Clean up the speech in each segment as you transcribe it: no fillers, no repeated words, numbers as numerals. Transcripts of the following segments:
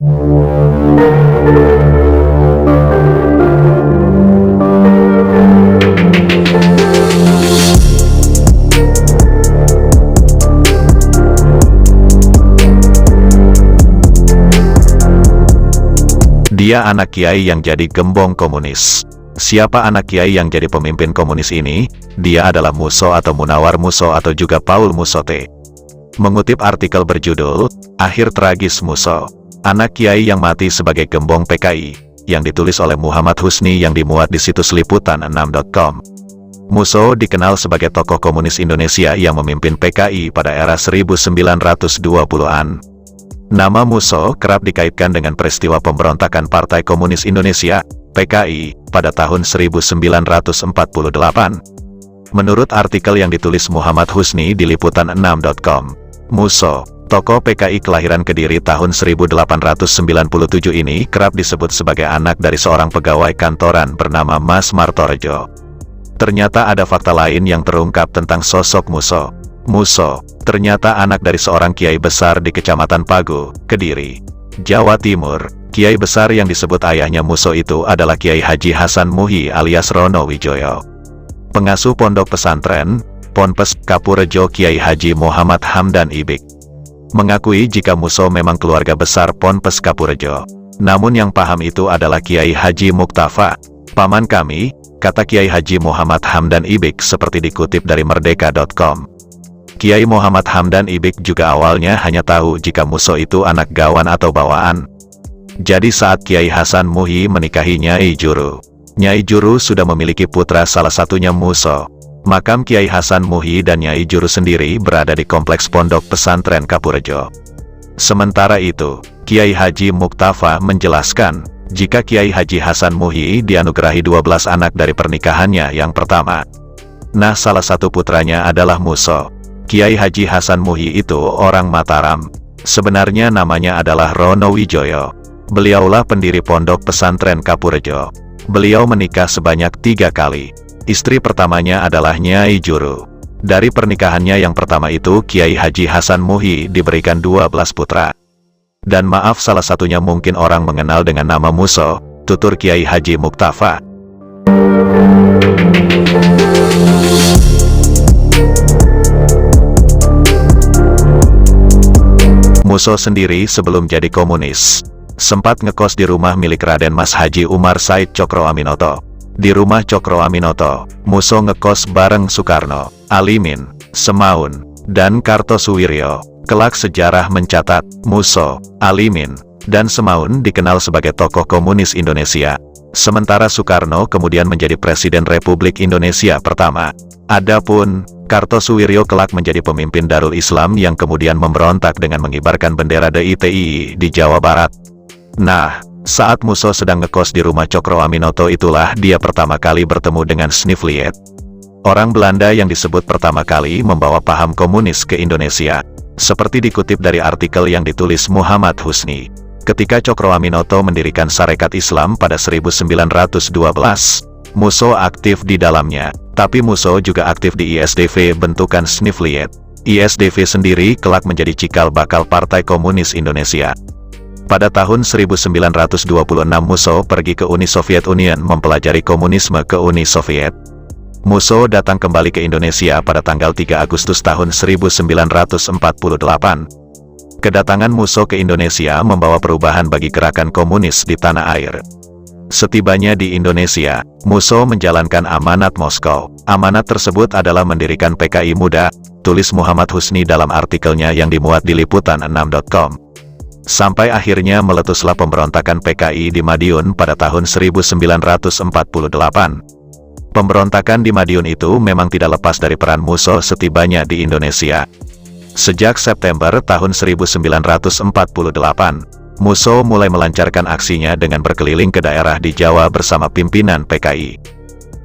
Dia anak kiai yang jadi gembong komunis. Siapa anak kiai yang jadi pemimpin komunis ini? Dia adalah Musso atau Munawar Musso atau juga Paul Mussote. Mengutip artikel berjudul, Akhir Tragis Musso, anak kiai yang mati sebagai gembong PKI, yang ditulis oleh Muhammad Husni yang dimuat di situs liputan6.com. Musso dikenal sebagai tokoh komunis Indonesia yang memimpin PKI pada era 1920-an. Nama Musso kerap dikaitkan dengan peristiwa pemberontakan Partai Komunis Indonesia, PKI, pada tahun 1948. Menurut artikel yang ditulis Muhammad Husni di liputan6.com, Musso, tokoh PKI kelahiran Kediri tahun 1897 ini kerap disebut sebagai anak dari seorang pegawai kantoran bernama Mas Martorejo. Ternyata ada fakta lain yang terungkap tentang sosok Musso. Musso ternyata anak dari seorang kiai besar di Kecamatan Pagu, Kediri, Jawa Timur. Kiai besar yang disebut ayahnya Musso itu adalah Kiai Haji Hasan Muhi alias Rono Wijoyo. Pengasuh pondok pesantren, Ponpes Kapurejo Kiai Haji Muhammad Hamdan Ibik mengakui jika Musso memang keluarga besar Ponpes Kapurejo. Namun yang paham itu adalah Kiai Haji Muktafa, paman kami, kata Kiai Haji Muhammad Hamdan Ibik seperti dikutip dari merdeka.com. Kiai Muhammad Hamdan Ibik juga awalnya hanya tahu jika Musso itu anak gawan atau bawaan. Jadi saat Kiai Hasan Muhi menikahi Nyai Juru, Nyai Juru sudah memiliki putra salah satunya Musso. Makam Kiai Hasan Muhi dan Nyai Juru sendiri berada di kompleks pondok pesantren Kapurejo. Sementara itu, Kiai Haji Muktafa menjelaskan, jika Kiai Haji Hasan Muhi dianugerahi 12 anak dari pernikahannya yang pertama. Nah, salah satu putranya adalah Musso. Kiai Haji Hasan Muhi itu orang Mataram. Sebenarnya namanya adalah Rono Wijoyo. Beliaulah pendiri pondok pesantren Kapurejo. Beliau menikah sebanyak 3 kali. Istri pertamanya adalah Nyai Juru. Dari pernikahannya yang pertama itu Kiai Haji Hasan Muhi diberikan 12 putra. Dan maaf salah satunya mungkin orang mengenal dengan nama Musso, tutur Kiai Haji Muktafa. Musso sendiri sebelum jadi komunis, sempat ngekos di rumah milik Raden Mas Haji Umar Said Cokro Aminoto. Di rumah Cokro Aminoto, Musso ngekos bareng Soekarno, Alimin, Semaun, dan Kartosuwiryo. Kelak sejarah mencatat, Musso, Alimin, dan Semaun dikenal sebagai tokoh komunis Indonesia. Sementara Soekarno kemudian menjadi Presiden Republik Indonesia pertama. Adapun Kartosuwiryo kelak menjadi pemimpin Darul Islam yang kemudian memberontak dengan mengibarkan bendera DITI di Jawa Barat. Nah, saat Musso sedang ngekos di rumah Cokro Aminoto itulah dia pertama kali bertemu dengan Snifliet, orang Belanda yang disebut pertama kali membawa paham komunis ke Indonesia. Seperti dikutip dari artikel yang ditulis Muhammad Husni, ketika Cokro Aminoto mendirikan Sarekat Islam pada 1912, Musso aktif di dalamnya, tapi Musso juga aktif di ISDV bentukan Snifliet. ISDV sendiri kelak menjadi cikal bakal Partai Komunis Indonesia. Pada tahun 1926 Musso pergi ke Uni Soviet Union mempelajari komunisme ke Uni Soviet. Musso datang kembali ke Indonesia pada tanggal 3 Agustus tahun 1948. Kedatangan Musso ke Indonesia membawa perubahan bagi gerakan komunis di tanah air. Setibanya di Indonesia, Musso menjalankan amanat Moskow. Amanat tersebut adalah mendirikan PKI Muda, tulis Muhammad Husni dalam artikelnya yang dimuat di liputan6.com. Sampai akhirnya meletuslah pemberontakan PKI di Madiun pada tahun 1948. Pemberontakan di Madiun itu memang tidak lepas dari peran Musso setibanya di Indonesia. Sejak September tahun 1948, Musso mulai melancarkan aksinya dengan berkeliling ke daerah di Jawa bersama pimpinan PKI.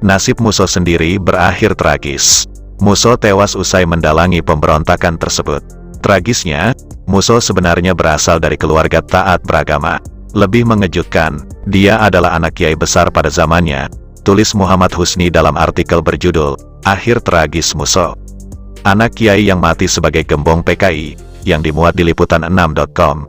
Nasib Musso sendiri berakhir tragis. Musso tewas usai mendalangi pemberontakan tersebut. Tragisnya, Musso sebenarnya berasal dari keluarga taat beragama. Lebih mengejutkan, dia adalah anak kiai besar pada zamannya, tulis Muhammad Husni dalam artikel berjudul, Akhir Tragis Musso. Anak kiai yang mati sebagai gembong PKI, yang dimuat di liputan6.com.